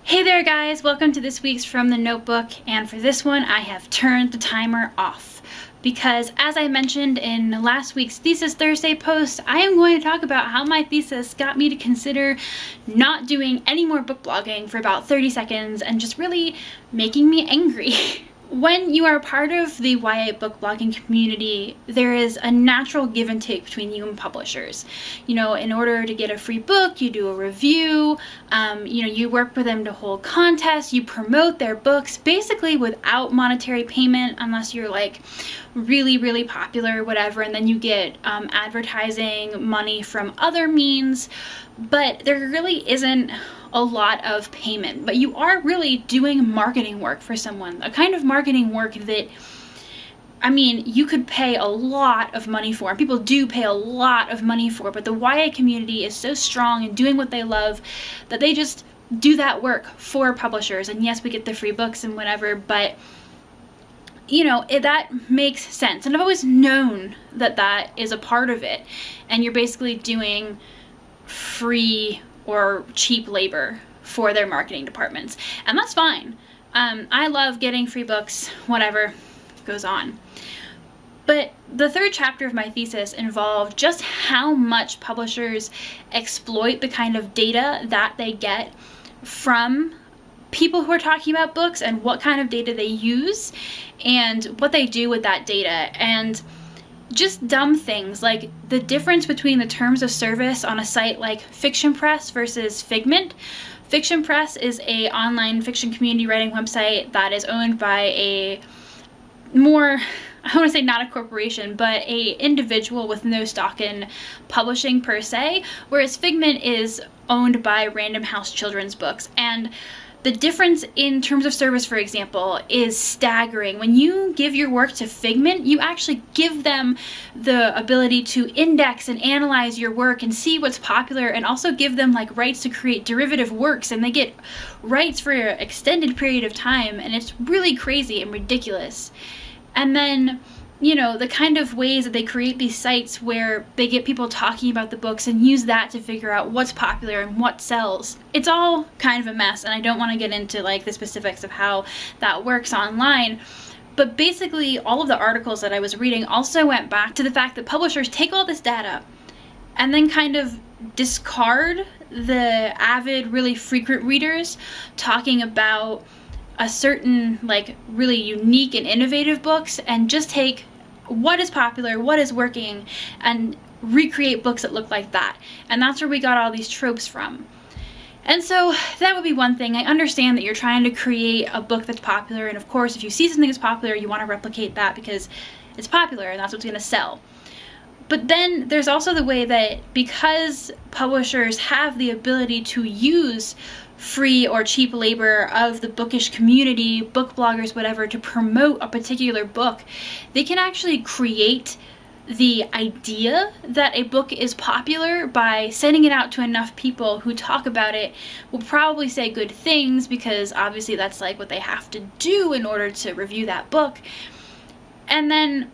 Hey there guys, welcome to this week's From the Notebook, and for this one I have turned the timer off because, as I mentioned in last week's Thesis Thursday post, I am going to talk about how my thesis got me to consider not doing any more book blogging for about 30 seconds and just really making me angry. When you are part of the YA book blogging community, there is a natural give and take between you and publishers. You know, in order to get a free book, you do a review, you work with them to hold contests, you promote their books, basically without monetary payment unless you're like really popular or whatever, and then you get advertising money from other means, but there really isn't a lot of payment. But you are really doing marketing work for someone, a kind of marketing work that, I mean, you could pay a lot of money for, and people do pay a lot of money for, but the YA community is so strong in doing what they love that they just do that work for publishers. And yes, we get the free books and whatever, but you know, that makes sense. And I've always known that that is a part of it, and you're basically doing free or cheap labor for their marketing departments, and that's fine. I love getting free books, whatever goes on. But the third chapter of my thesis involved just how much publishers exploit the kind of data that they get from people who are talking about books, and what kind of data they use and what they do with that data. And just dumb things like the difference between the terms of service on a site like Fiction Press versus Figment. Fiction Press is a online fiction community writing website that is owned by a more, I want to say not a corporation, but a individual with no stock in publishing per se, whereas Figment is owned by Random House Children's Books. And the difference in terms of service, for example, is staggering. When you give your work to Figment, you actually give them the ability to index and analyze your work and see what's popular, and also give them like rights to create derivative works, and they get rights for an extended period of time, and it's really crazy and ridiculous. And then, you know, the kind of ways that they create these sites where they get people talking about the books and use that to figure out what's popular and what sells. It's all kind of a mess, and I don't want to get into like the specifics of how that works online. But basically, all of the articles that I was reading also went back to the fact that publishers take all this data and then kind of discard the avid, really frequent readers talking about a certain like really unique and innovative books, and just take what is popular, what is working, and recreate books that look like that. And that's where we got all these tropes from. And so that would be one thing. I understand that you're trying to create a book that's popular, and of course if you see something that's popular, you want to replicate that because it's popular and that's what's going to sell. But then there's also the way that because publishers have the ability to use free or cheap labor of the bookish community, book bloggers, whatever, to promote a particular book, they can actually create the idea that a book is popular by sending it out to enough people who talk about it, will probably say good things, because obviously that's like what they have to do in order to review that book. And then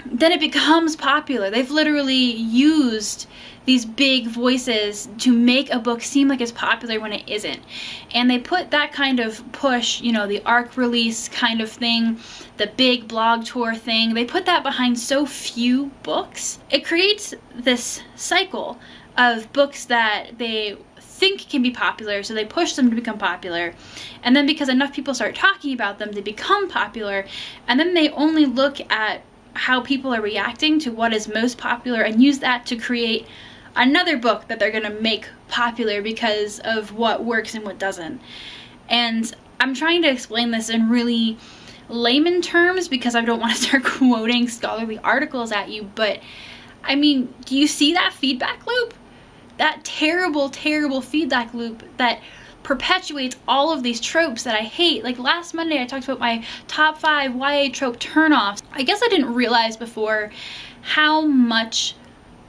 it becomes popular. They've literally used these big voices to make a book seem like it's popular when it isn't. And they put that kind of push, you know, the ARC release kind of thing, the big blog tour thing, they put that behind so few books. It creates this cycle of books that they think can be popular, so they push them to become popular, and then because enough people start talking about them, they become popular, and then they only look at how people are reacting to what is most popular and use that to create another book that they're going to make popular because of what works and what doesn't. And I'm trying to explain this in really layman terms because I don't want to start quoting scholarly articles at you, but I mean, do you see that feedback loop? That terrible feedback loop that perpetuates all of these tropes that I hate. Like last Monday I talked about my top 5 YA trope turnoffs. I guess I didn't realize before how much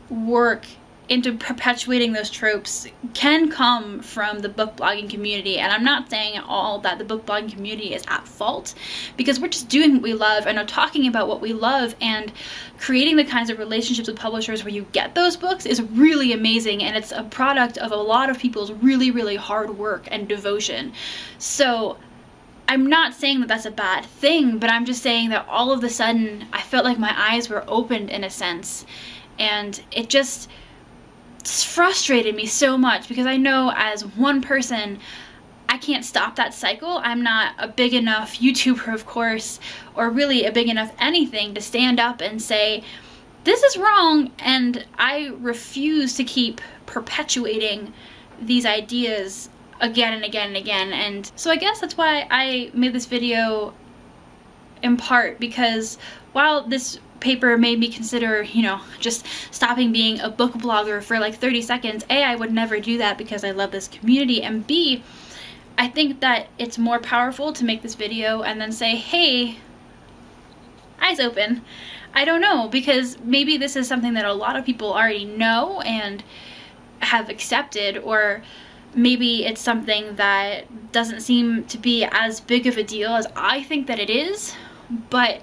work into perpetuating those tropes can come from the book blogging community. And I'm not saying at all that the book blogging community is at fault, because we're just doing what we love and are talking about what we love, and creating the kinds of relationships with publishers where you get those books is really amazing, and it's a product of a lot of people's really, really hard work and devotion. So I'm not saying that that's a bad thing, but I'm just saying that all of a sudden I felt like my eyes were opened in a sense, and it just frustrated me so much, because I know as one person I can't stop that cycle. I'm not a big enough YouTuber, of course, or really a big enough anything to stand up and say this is wrong, and I refuse to keep perpetuating these ideas again and again and again. And so I guess that's why I made this video, in part because while this paper made me consider, you know, just stopping being a book blogger for like 30 seconds, A, I would never do that because I love this community, and B, I think that it's more powerful to make this video and then say, hey, eyes open. I don't know, because maybe this is something that a lot of people already know and have accepted, or maybe it's something that doesn't seem to be as big of a deal as I think that it is, but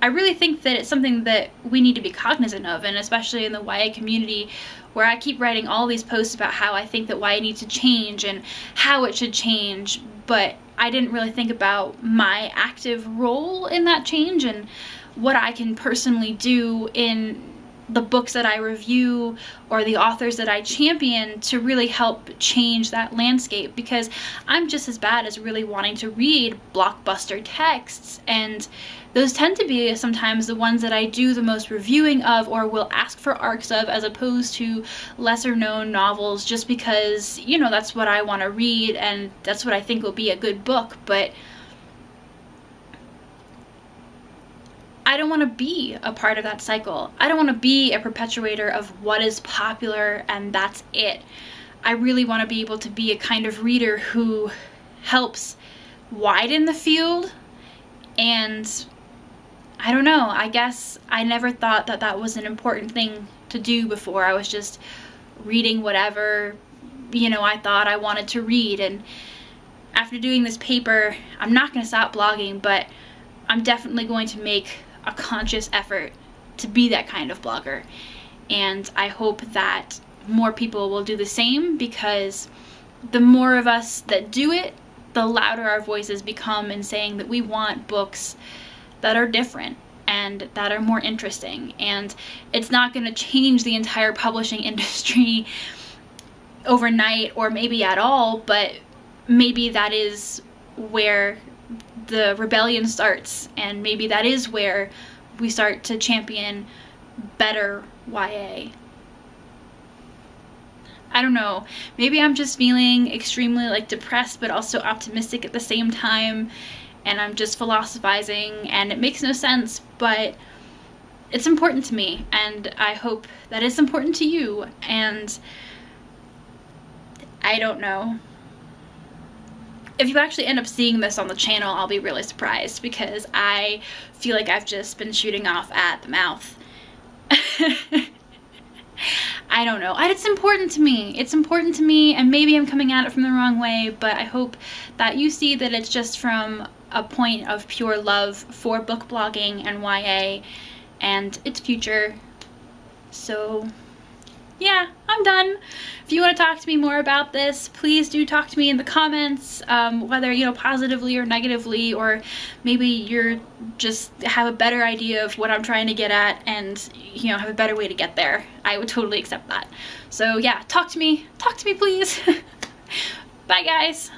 I really think that it's something that we need to be cognizant of, and especially in the YA community, where I keep writing all these posts about how I think that YA needs to change and how it should change, but I didn't really think about my active role in that change and what I can personally do in the books that I review or the authors that I champion to really help change that landscape, because I'm just as bad as really wanting to read blockbuster texts, and those tend to be sometimes the ones that I do the most reviewing of or will ask for arcs of, as opposed to lesser known novels, just because, you know, that's what I want to read and that's what I think will be a good book. But I don't want to be a part of that cycle. I don't want to be a perpetuator of what is popular and that's it. I really want to be able to be a kind of reader who helps widen the field. And I don't know, I guess I never thought that that was an important thing to do before. I was just reading whatever, you know, I thought I wanted to read. And after doing this paper, I'm not going to stop blogging, but I'm definitely going to make a conscious effort to be that kind of blogger. And I hope that more people will do the same, because the more of us that do it, the louder our voices become in saying that we want books that are different and that are more interesting. And it's not going to change the entire publishing industry overnight, or maybe at all, but maybe that is where the rebellion starts, and maybe that is where we start to champion better YA. I don't know, maybe I'm just feeling extremely like depressed but also optimistic at the same time, and I'm just philosophizing and it makes no sense, but it's important to me, and I hope that it's important to you. And I don't know, if you actually end up seeing this on the channel, I'll be really surprised, because I feel like I've just been shooting off at the mouth. I don't know. It's important to me. It's important to me, and maybe I'm coming at it from the wrong way, but I hope that you see that it's just from a point of pure love for book blogging and YA and its future. So yeah, I'm done. If you want to talk to me more about this, please do talk to me in the comments, whether, you know, positively or negatively, or maybe you're just have a better idea of what I'm trying to get at and, you know, have a better way to get there. I would totally accept that. So yeah, talk to me please. Bye guys.